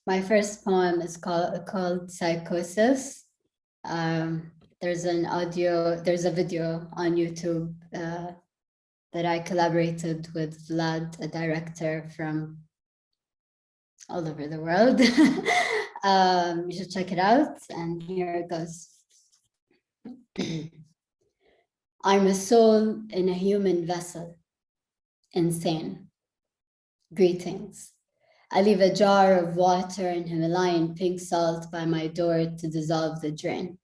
My first poem is called Psychosis. There's a video on YouTube that I collaborated with Vlad, a director from all over the world. You should check it out, and here it goes. I'm a soul in a human vessel, insane. Greetings. I leave a jar of water and Himalayan pink salt by my door to dissolve the drain.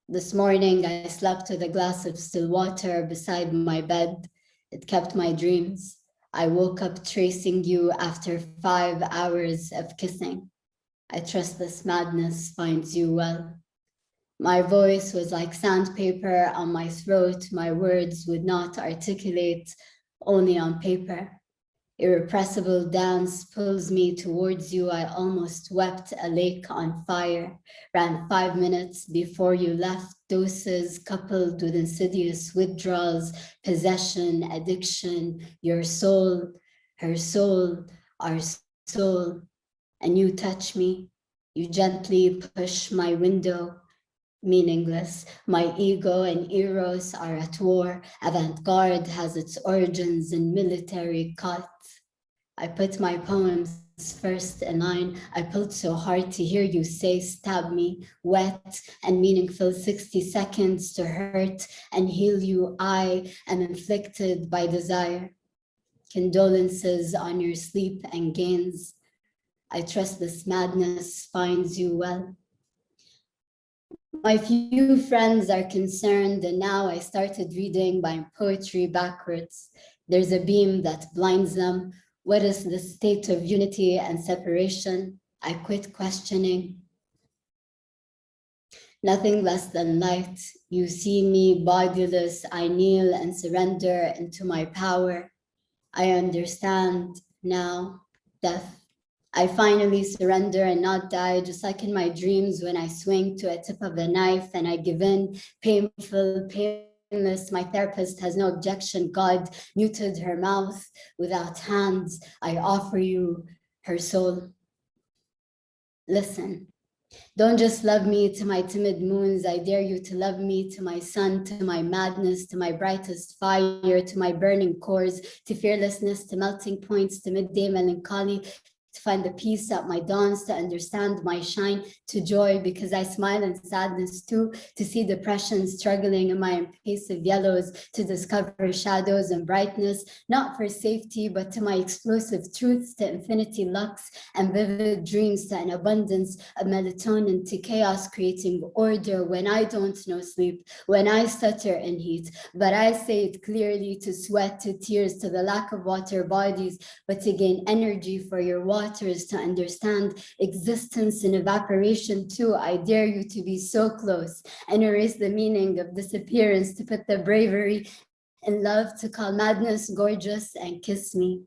This morning, I slept with a glass of still water beside my bed. It kept my dreams. I woke up tracing you after 5 hours of kissing. I trust this madness finds you well. My voice was like sandpaper on my throat. My words would not articulate, only on paper. Irrepressible dance pulls me towards you. I almost wept a lake on fire. Ran 5 minutes before you left. Doses coupled with insidious withdrawals, possession, addiction, your soul, her soul, our soul. And you touch me. You gently push my window. Meaningless. My ego and eros are at war. Avant-garde has its origins in military cut. I put my poems first in line. I pulled so hard to hear you say, stab me, wet and meaningful 60 seconds to hurt and heal you. I am inflicted by desire. Condolences on your sleep and gains. I trust this madness finds you well. My few friends are concerned, and now I started reading my poetry backwards. There's a beam that blinds them. What is the state of unity and separation? I quit questioning. Nothing less than light. You see me bodiless. I kneel and surrender into my power. I understand now death. I finally surrender and not die, just like in my dreams when I swing to a tip of the knife and I give in, painful, painless. My therapist has no objection. God muted her mouth without hands. I offer you her soul. Listen. Don't just love me to my timid moons. I dare you to love me to my sun, to my madness, to my brightest fire, to my burning cores, to fearlessness, to melting points, to midday melancholy, to find the peace at my dawns, to understand my shine, to joy because I smile in sadness too, to see depression struggling in my impassive yellows, to discover shadows and brightness, not for safety, but to my explosive truths, to infinity lux and vivid dreams, to an abundance of melatonin, to chaos creating order when I don't know sleep, when I stutter in heat, but I say it clearly, to sweat, to tears, to the lack of water bodies, but to gain energy for your waters, to understand existence in evaporation too. I dare you to be so close and erase the meaning of disappearance, to put the bravery in love, to call madness gorgeous and kiss me.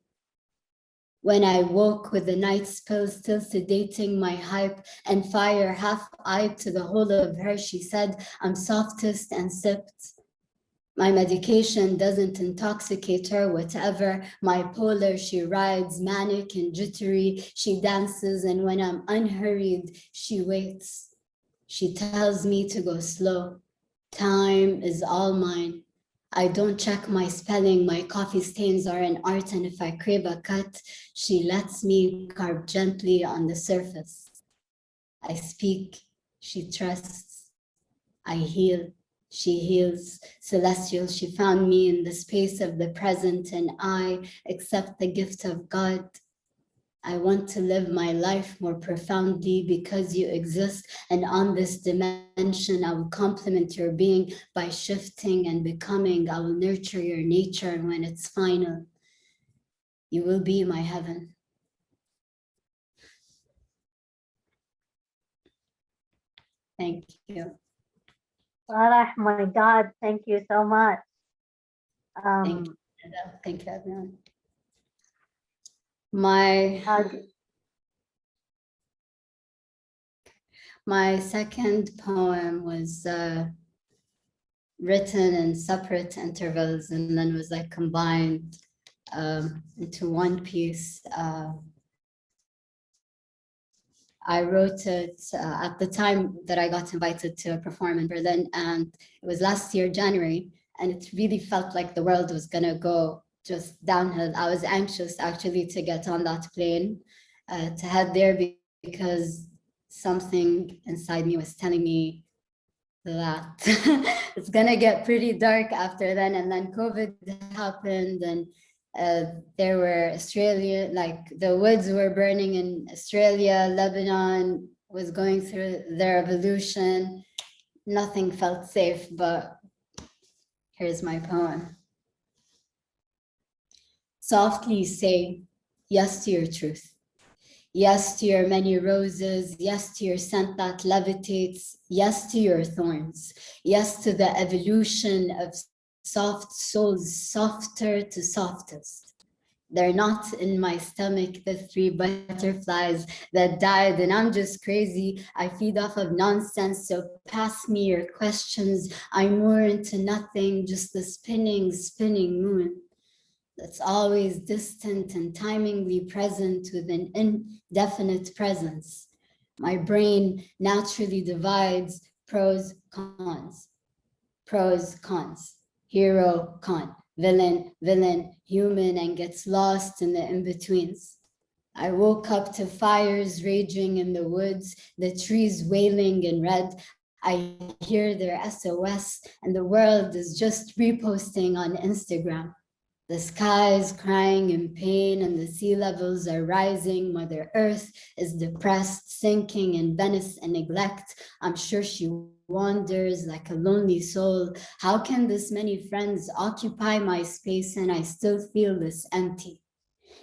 When I woke with the night spill still sedating my hype and fire, half-eyed to the whole of her, she said, I'm softest, and sipped. My medication doesn't intoxicate her, whatever. My polar, she rides, manic and jittery. She dances, and when I'm unhurried, she waits. She tells me to go slow. Time is all mine. I don't check my spelling. My coffee stains are an art, and if I crave a cut, she lets me carve gently on the surface. I speak, she trusts. I heal. She heals, celestial. She found me in the space of the present, and I accept the gift of God. I want to live my life more profoundly because you exist, and on this dimension, I will complement your being by shifting and becoming. I will nurture your nature, and when it's final, you will be my heaven. Thank you. Farah, my God, thank you so much. Thank you, everyone. My second poem was written in separate intervals and then was like combined into one piece. I wrote it at the time that I got invited to perform in Berlin, and it was last year, January, and it really felt like the world was gonna go just downhill. I was anxious actually to get on that plane, to head there because something inside me was telling me that it's gonna get pretty dark after then. And then COVID happened, and there were Australia, like the woods were burning in Australia, Lebanon was going through their revolution. Nothing felt safe, but here's my poem. Softly say yes to your truth. Yes to your many roses, yes to your scent that levitates, yes to your thorns, yes to the evolution of soft souls, softer to softest. They're not in my stomach, the 3 butterflies that died, and I'm just crazy. I feed off of nonsense, so pass me your questions. I'm more into nothing, just the spinning, spinning moon that's always distant and timingly present with an indefinite presence. My brain naturally divides pros, cons, hero, con, villain, human, and gets lost in the in-betweens. I woke up to fires raging in the woods, the trees wailing in red. I hear their SOS, and the world is just reposting on Instagram. The sky is crying in pain and the sea levels are rising. Mother Earth is depressed, sinking in Venice and neglect. I'm sure she wanders like a lonely soul. How can this many friends occupy my space and I still feel this empty?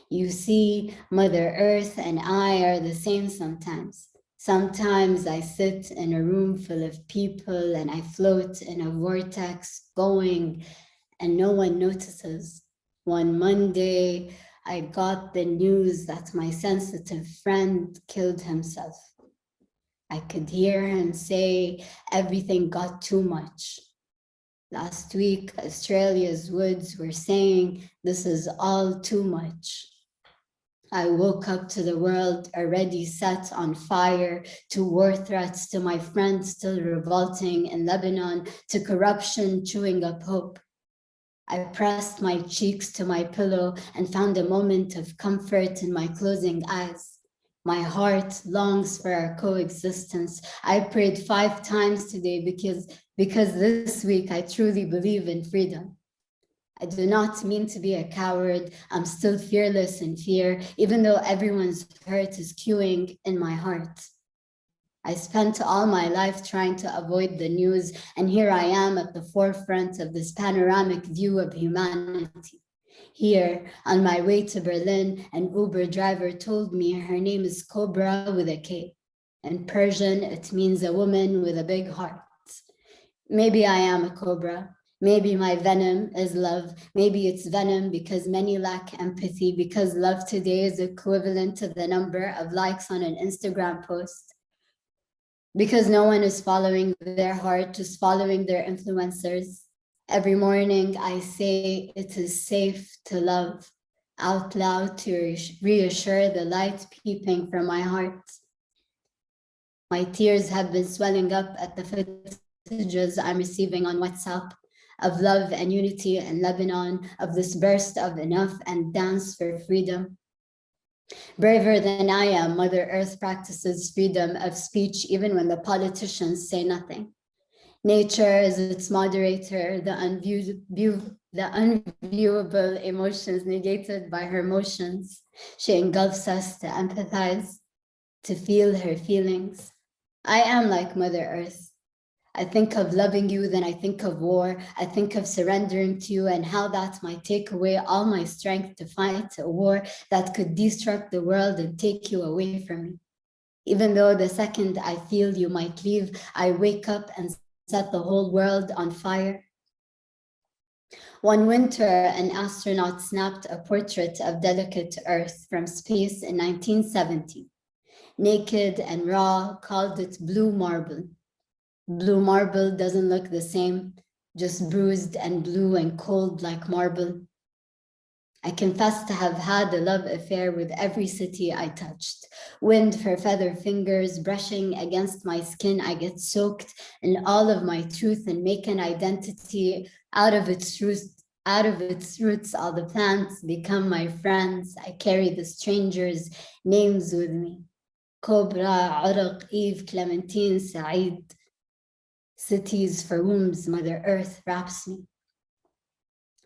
You see, Mother Earth and I are the same sometimes. Sometimes I sit in a room full of people and I float in a vortex going and no one notices. One Monday, I got the news that my sensitive friend killed himself. I could hear him say everything got too much. Last week, Australia's woods were saying this is all too much. I woke up to the world already set on fire, to war threats, to my friends still revolting in Lebanon, to corruption chewing up hope. I pressed my cheeks to my pillow and found a moment of comfort in my closing eyes. My heart longs for our coexistence. I prayed 5 times today because this week I truly believe in freedom. I do not mean to be a coward. I'm still fearless in fear, even though everyone's hurt is queuing in my heart. I spent all my life trying to avoid the news, and here I am at the forefront of this panoramic view of humanity. Here, on my way to Berlin, an Uber driver told me her name is Cobra with a K. In Persian, it means a woman with a big heart. Maybe I am a cobra. Maybe my venom is love. Maybe it's venom because many lack empathy, because love today is equivalent to the number of likes on an Instagram post. Because no one is following their heart, just following their influencers. Every morning I say it is safe to love, out loud to reassure the light peeping from my heart. My tears have been swelling up at the messages I'm receiving on WhatsApp of love and unity in Lebanon, of this burst of enough and dance for freedom. Braver than I am, Mother Earth practices freedom of speech even when the politicians say nothing. Nature is its moderator, the unviewable emotions negated by her motions. She engulfs us to empathize, to feel her feelings. I am like Mother Earth. I think of loving you, then I think of war. I think of surrendering to you and how that might take away all my strength to fight a war that could destruct the world and take you away from me. Even though the second I feel you might leave, I wake up and set the whole world on fire. One winter, an astronaut snapped a portrait of delicate Earth from space in 1970. Naked and raw, called it blue marble. Blue marble doesn't look the same, just bruised and blue and cold like marble. I confess to have had a love affair with every city I touched. Wind for feather fingers brushing against my skin, I get soaked in all of my truth and make an identity out of its roots. Out of its roots, all the plants become my friends. I carry the strangers' names with me. Cobra, Uraq, Eve, Clementine, Saeed. Cities for wombs Mother Earth wraps me.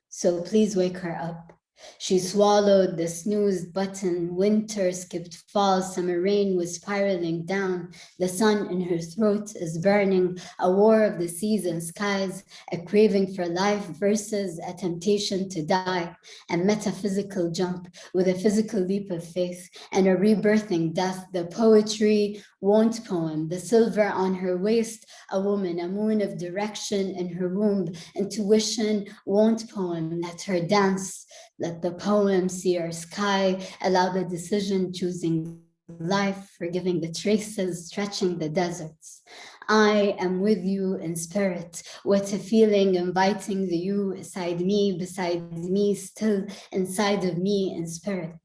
So please wake her up. She swallowed the snooze button. Winter skipped fall. Summer rain was spiraling down. The sun in her throat is burning. A war of the seas and skies. A craving for life versus a temptation to die. A metaphysical jump with a physical leap of faith and a rebirthing death. The poetry won't poem. The silver on her waist. A woman, a moon of direction in her womb. Intuition won't poem. Let her dance. Let the poem see our sky, allow the decision choosing life, forgiving the traces, stretching the deserts. I am with you in spirit. What a feeling, inviting the you beside me, still inside of me in spirit.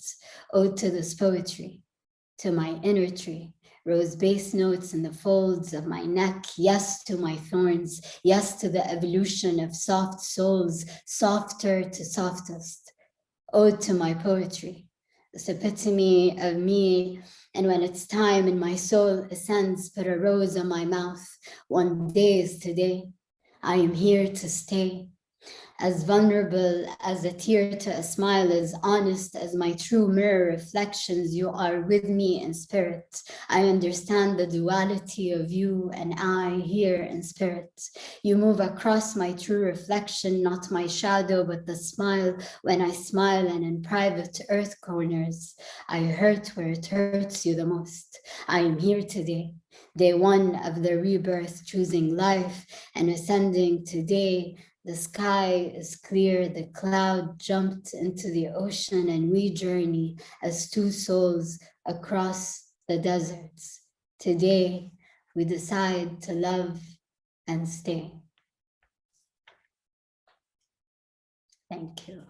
Ode to this poetry, to my inner tree. Rose bass notes in the folds of my neck. Yes to my thorns. Yes to the evolution of soft souls, softer to softest. Ode to my poetry, this epitome of me. And when it's time and my soul ascends, put a rose on my mouth. One day is today. I am here to stay. As vulnerable as a tear to a smile, as honest as my true mirror reflections, you are with me in spirit. I understand the duality of you and I here in spirit. You move across my true reflection, not my shadow, but the smile when I smile, and in private earth corners, I hurt where it hurts you the most. I am here today. Day one of the rebirth, choosing life and ascending today. The sky is clear, the cloud jumped into the ocean, and we journey as two souls across the deserts. Today, we decide to love and stay. Thank you.